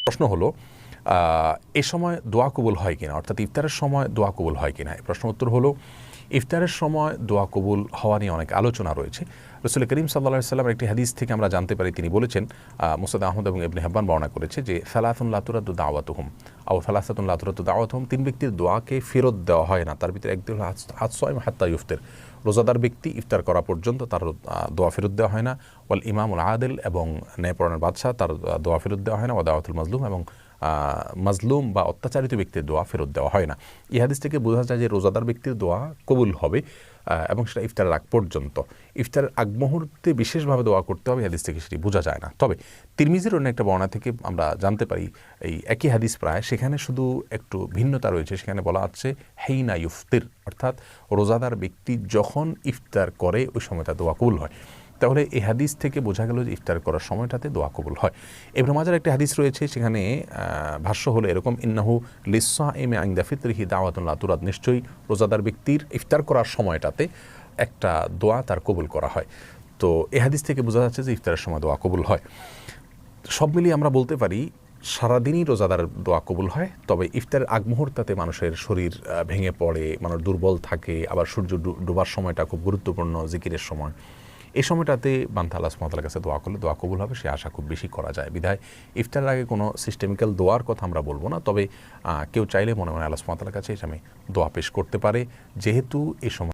প্রশ্ন হলো এ সময় দোয়া কবুল হয় কিনা, অর্থাৎ ইফতারের সময় দোয়া কবুল হয় কিনা। এই প্রশ্ন উত্তর হলো ইফতারের সময় দোয়া কবুল হওয়া নিয়ে অনেক আলোচনা রয়েছে। রাসূল করিম সাল্লাল্লাহু আলাইহি ওয়াসাল্লামের একটি হাদিস থেকে আমরা জানতে পারি, তিনি বলেছেন, মুসনাদ আহমদ এবং ইবনে হিব্বান বর্ণনা করেছে যে সালাতুন লা তুরাদ্দু দাওয়াতুহুম আও সালাসাতুন লা তুরাদ্দু দাওয়াতুহুম, তিন ব্যক্তির দোয়াকে ফেরত দেওয়া হয় না। তার ভিতরে একটি হলো আস-সাইম হাত্তা ইফতার, রোজাদার ব্যক্তি ইফতার করা পর্যন্ত তার দোয়া ফেরত দেওয়া হয় না। ওয়াল ইমামুল আদিল, এবং ন্যায়পরায়ণ বাদশাহ, তার দোয়া ফেরত দেওয়া হয় না। ওয়া দাওয়াতুল মাজলুম, এবং মাজলুম বা অত্যাচারিত ব্যক্তির দোয়া ফেরত দেওয়া হয় না। এই হাদিস থেকে বোঝা যায় যে রোজাদার ব্যক্তির দোয়া কবুল হবে, এবং সেটা ইফতারের আগ পর্যন্ত। ইফতারের আগ মুহূর্তে বিশেষভাবে দোয়া করতে হবে, হাদিস থেকে সেটি বোঝা যায় না। তবে তিরমিজির অন্য একটা বর্ণনা থেকে আমরা জানতে পারি, এই একই হাদিস প্রায়, সেখানে শুধু একটু ভিন্নতা রয়েছে। সেখানে বলা হচ্ছে হেইনা ইফতির, অর্থাৎ রোজাদার ব্যক্তি যখন ইফতার করে ওই সময় তার দোয়া কবুল হয়। তাহলে এই হাদিস থেকে বোঝা গেল যে ইফতার করার সময়টাতে দোয়া কবুল হয়। ইবনে মাজার একটি হাদিস রয়েছে, সেখানে ভাষ্য হলো এরকম, ইন্নাহু লিস-সাইমি ইনদা ফিতরিহি দাওয়াতুন লা তুরাদ, নিশ্চয়ই রোজাদার ব্যক্তির ইফতার করার সময়টাতে একটা দোয়া তার কবুল করা হয়। তো এই হাদিস থেকে বোঝা যাচ্ছে যে ইফতারের সময় দোয়া কবুল হয়। সব মিলিয়ে আমরা বলতে পারি সারাদিনই রোজাদার দোয়া কবুল হয়, তবে ইফতারের আগ মুহূর্তে মানুষের শরীর ভেঙে পড়ে, মানুষ দুর্বল থাকে, আবার সূর্য ডোবার সময়টা খুব গুরুত্বপূর্ণ জিকিরের সময়। এই সময়টাতে বান্দা আল্লাহ সুবহানাহু ওয়া তাআলার কাছে দোয়া করলে দোয়া কবুল হবে, সে আশা খুব বেশি করা যায়। বিধায় ইফতারের আগে কোনো সিস্টেমিক্যাল দোয়ার কথা আমরা বলবো না, তবে কেউ চাইলে মনে মনে আল্লাহ সুবহানাহু ওয়া তাআলার কাছে আমি দোয়া পেশ করতে পারে, যেহেতু এই সময়